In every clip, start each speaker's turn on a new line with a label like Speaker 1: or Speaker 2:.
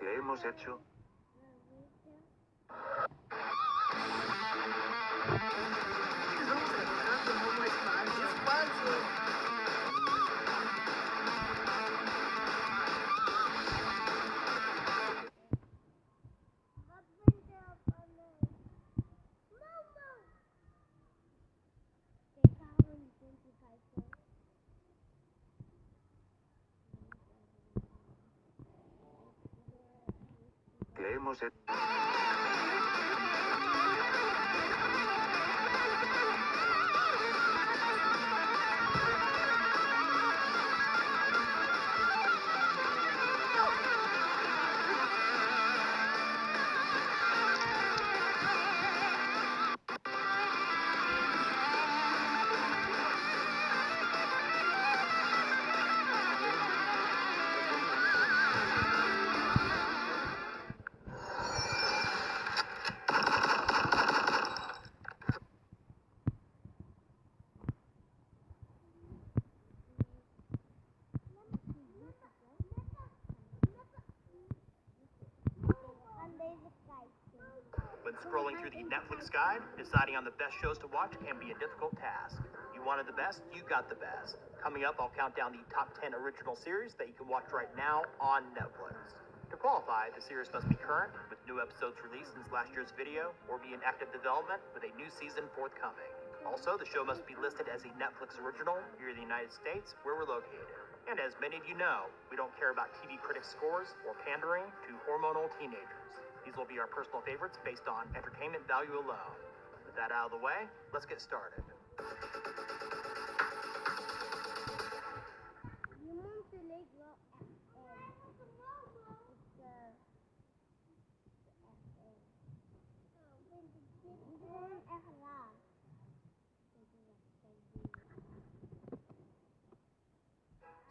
Speaker 1: que hemos hecho. Que hemos hecho.
Speaker 2: When scrolling through the Netflix guide, deciding on the best shows to watch can be a difficult task. You wanted the best, you got the best. Coming up, I'll count down the top 10 original series that you can watch right now on Netflix. To qualify, the series must be current, with new episodes released since last year's video, or be in active development with a new season forthcoming. Also, the show must be listed as a Netflix original here in the United States, where we're located. And as many of you know, we don't care about TV critics' scores or pandering to hormonal teenagers. These will be our personal favorites based on entertainment value alone. With that out of the way, let's get started.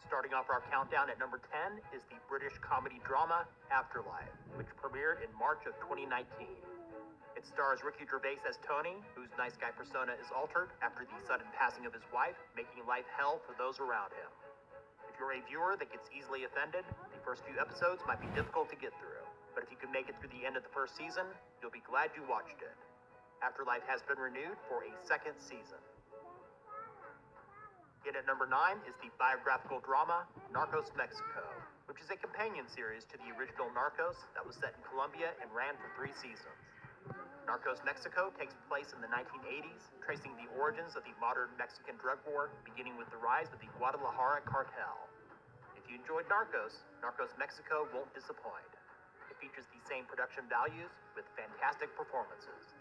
Speaker 2: Starting off our countdown at number 10 is the British comedy drama Afterlife, which premiered in March of 2019. It stars Ricky Gervais as Tony, whose nice guy persona is altered after the sudden passing of his wife, making life hell for those around him. If you're a viewer that gets easily offended, the first few episodes might be difficult to get through, but if you can make it through the end of the first season, you'll be glad you watched it. Afterlife has been renewed for a second season. In at number 9 is the biographical drama Narcos Mexico, which is a companion series to the original Narcos that was set in Colombia and ran for 3 seasons. Narcos Mexico takes place in the 1980s, tracing the origins of the modern Mexican drug war, beginning with the rise of the Guadalajara cartel. If you enjoyed Narcos, Narcos Mexico won't disappoint. It features the same production values with fantastic performances.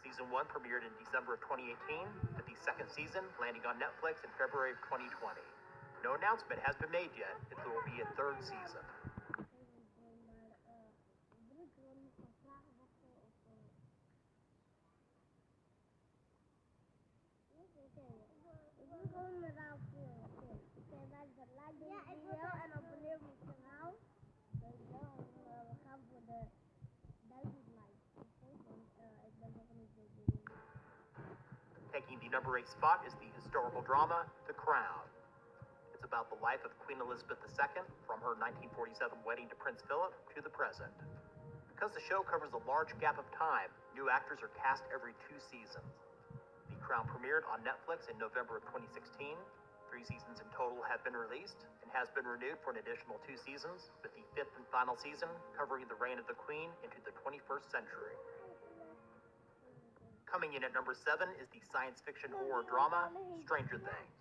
Speaker 2: Season 1 premiered in December of 2018, with the second season landing on Netflix in February of 2020. No announcement has been made yet if there will be a third season. Taking the number 8 spot is the historical drama The Crown. It's about the life of Queen Elizabeth II from her 1947 wedding to Prince Philip to the present. Because the show covers a large gap of time, new actors are cast every 2 seasons. The Crown premiered on Netflix in November of 2016. 3 seasons in total have been released and has been renewed for an additional 2 seasons, with the 5th and final season covering the reign of the Queen into the 21st century. Coming in at number 7 is the science fiction horror drama Stranger Things.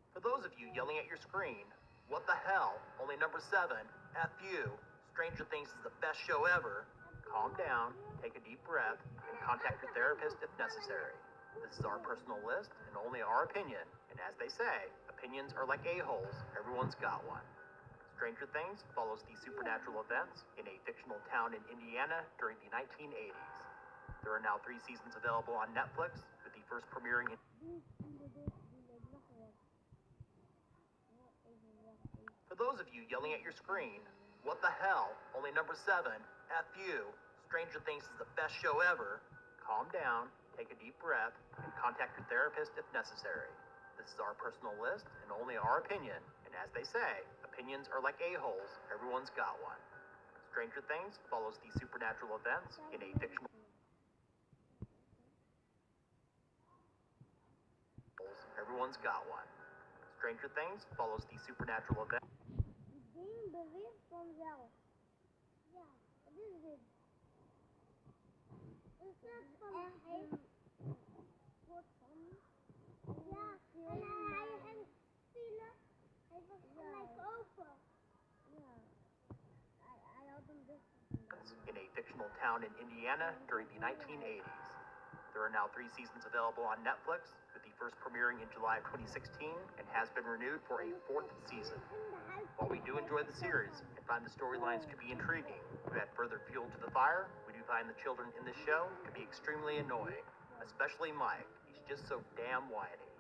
Speaker 2: For those of you yelling at your screen, what the hell? Only number 7? F you. Stranger Things is the best show ever. Calm down, take a deep breath, and contact your therapist if necessary. This is our personal list and only our opinion, and as they say, opinions are like a-holes, everyone's got one. Stranger Things follows the supernatural events in a fictional town in Indiana during the 1980s. There are now 3 seasons available on Netflix, with the first premiering in... For those of you yelling at your screen, what the hell? Only number 7? F you. Stranger Things is the best show ever. Calm down, take a deep breath, and contact your therapist if necessary. This is our personal list and only our opinion, and as they say, opinions are like a-holes, everyone's got one. Stranger Things follows the supernatural events in a fictional... Everyone's got one. Stranger Things follows the supernatural event.
Speaker 1: Die ding beweegt vanzelf. Ja, wat is dit? Is dat van een soort van? Ja, en hij vielen. Hij was gelijk open. Ja, hij had hem dicht.
Speaker 2: In a fictional town in Indiana during the 1980s. There are now 3 seasons available on Netflix, with the first premiering in July of 2016 and has been renewed for a 4th season. While we do enjoy the series and find the storylines to be intriguing, to add further fuel to the fire, we do find the children in this show to be extremely annoying, especially Mike. He's just so damn whiny.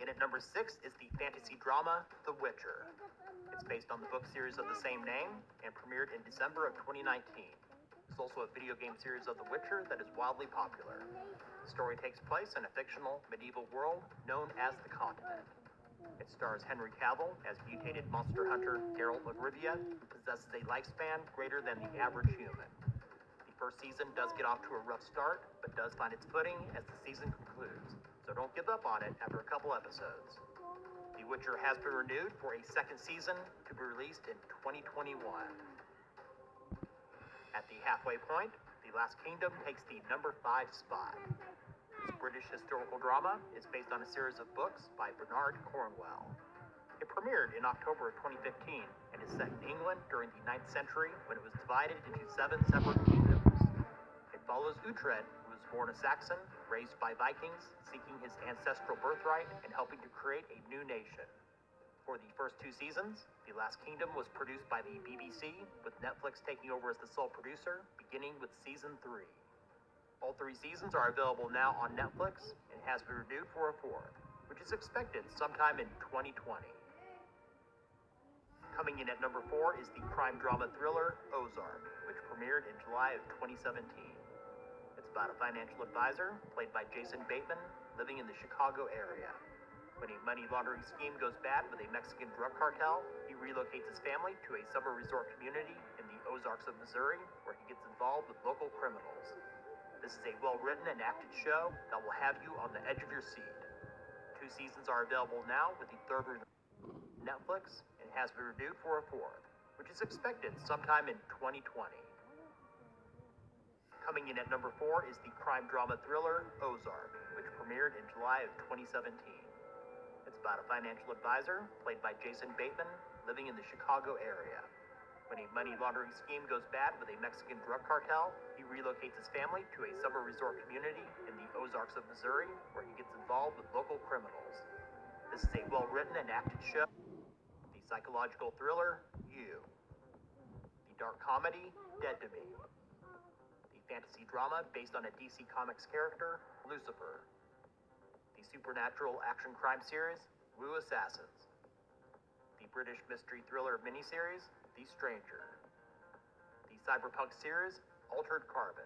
Speaker 2: In at number 6 is the fantasy drama The Witcher. It's based on the book series of the same name and premiered in December of 2019. There's also a video game series of The Witcher that is wildly popular. The story takes place in a fictional medieval world known as the Continent. It stars Henry Cavill as mutated monster hunter Geralt of Rivia, who possesses a lifespan greater than the average human. The first season does get off to a rough start, but does find its footing as the season concludes, so don't give up on it after a couple episodes. The Witcher has been renewed for a 2nd season to be released in 2021. At the halfway point, The Last Kingdom takes the number 5 spot. This British historical drama is based on a series of books by Bernard Cornwell. It premiered in October of 2015 and is set in England during the 9th century when it was divided into 7 separate kingdoms. It follows Uhtred, who was born a Saxon, raised by Vikings, seeking his ancestral birthright and helping to create a new nation. For the first 2 seasons, The Last Kingdom was produced by the BBC, with Netflix taking over as the sole producer, beginning with season 3. All 3 seasons are available now on Netflix and has been renewed for a 4th, which is expected sometime in 2020. Coming in at number 4 is the crime drama thriller Ozark, which premiered in July of 2017. It's about a financial advisor, played by Jason Bateman, living in the Chicago area. When a money laundering scheme goes bad with a Mexican drug cartel, he relocates his family to a summer resort community in the Ozarks of Missouri, where he gets involved with local criminals. This is a well-written and acted show that will have you on the edge of your seat. 2 seasons are available now, with the 3rd on Netflix, and has been renewed for a 4th, which is expected sometime in 2020. Coming in at number 4 is the crime drama thriller Ozark, which premiered in July of 2017. It's about a financial advisor, played by Jason Bateman, living in the Chicago area. When a money laundering scheme goes bad with a Mexican drug cartel, he relocates his family to a summer resort community in the Ozarks of Missouri, where he gets involved with local criminals. This is a well-written and acted show. The psychological thriller You. The dark comedy Dead to Me. The fantasy drama based on a DC Comics character Lucifer. The supernatural action crime series Wu Assassins. The British mystery thriller miniseries The Stranger. The cyberpunk series Altered Carbon.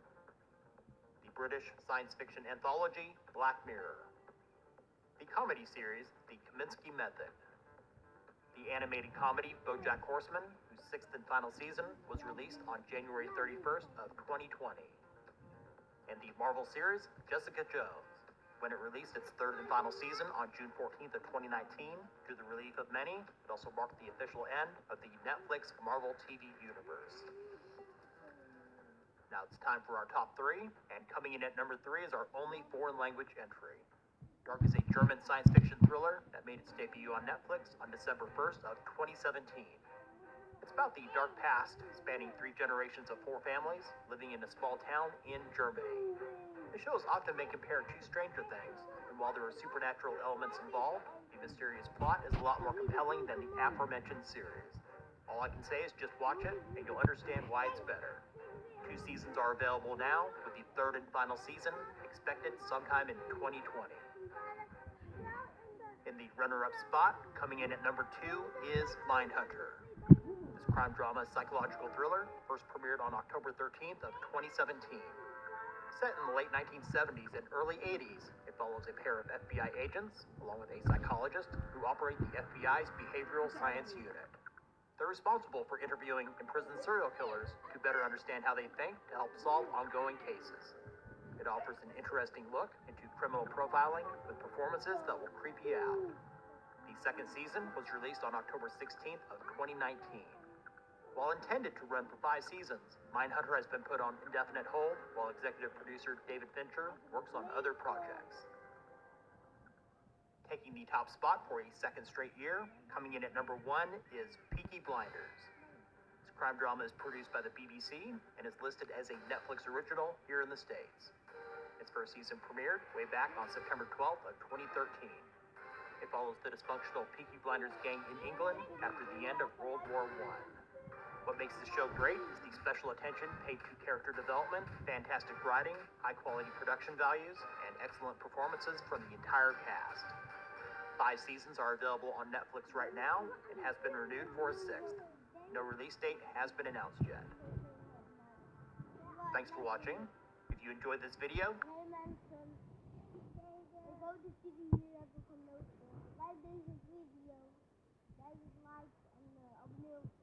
Speaker 2: The British science fiction anthology Black Mirror. The comedy series The Kaminsky Method. The animated comedy BoJack Horseman, whose 6th and final season was released on January 31st of 2020. And the Marvel series Jessica Jones, when it released its 3rd and final season on June 14th of 2019. To the relief of many, it also marked the official end of the Netflix Marvel TV universe. Now it's time for our top 3, and coming in at number 3 is our only foreign language entry. Dark is a German science fiction thriller that made its debut on Netflix on December 1st of 2017. It's about the dark past, spanning 3 generations of 4 families living in a small town in Germany. The shows often may compare to Stranger Things, and while there are supernatural elements involved, the mysterious plot is a lot more compelling than the aforementioned series. All I can say is just watch it, and you'll understand why it's better. 2 seasons are available now, with the 3rd and final season expected sometime in 2020. In the runner-up spot, coming in at number 2 is Mindhunter. This crime drama psychological thriller first premiered on October 13th of 2017. Set in the late 1970s and early 80s, it follows a pair of FBI agents, along with a psychologist, who operate the FBI's Behavioral Science Unit. They're responsible for interviewing imprisoned serial killers to better understand how they think to help solve ongoing cases. It offers an interesting look into criminal profiling with performances that will creep you out. The second season was released on October 16th of 2019. While intended to run for 5 seasons, Mindhunter has been put on indefinite hold while executive producer David Fincher works on other projects. Taking the top spot for a second straight year, coming in at number 1 is Peaky Blinders. This crime drama is produced by the BBC and is listed as a Netflix original here in the States. Its first season premiered way back on September 12th of 2013. It follows the dysfunctional Peaky Blinders gang in England after the end of World War I. What makes the show great is the special attention paid to character development, fantastic writing, high-quality production values, and excellent performances from the entire cast. 5 seasons are available on Netflix right now and has been renewed for a 6th. No release date has been announced yet. Thanks for watching. If you enjoyed this video,
Speaker 1: like deze video. Deze like en abonneer op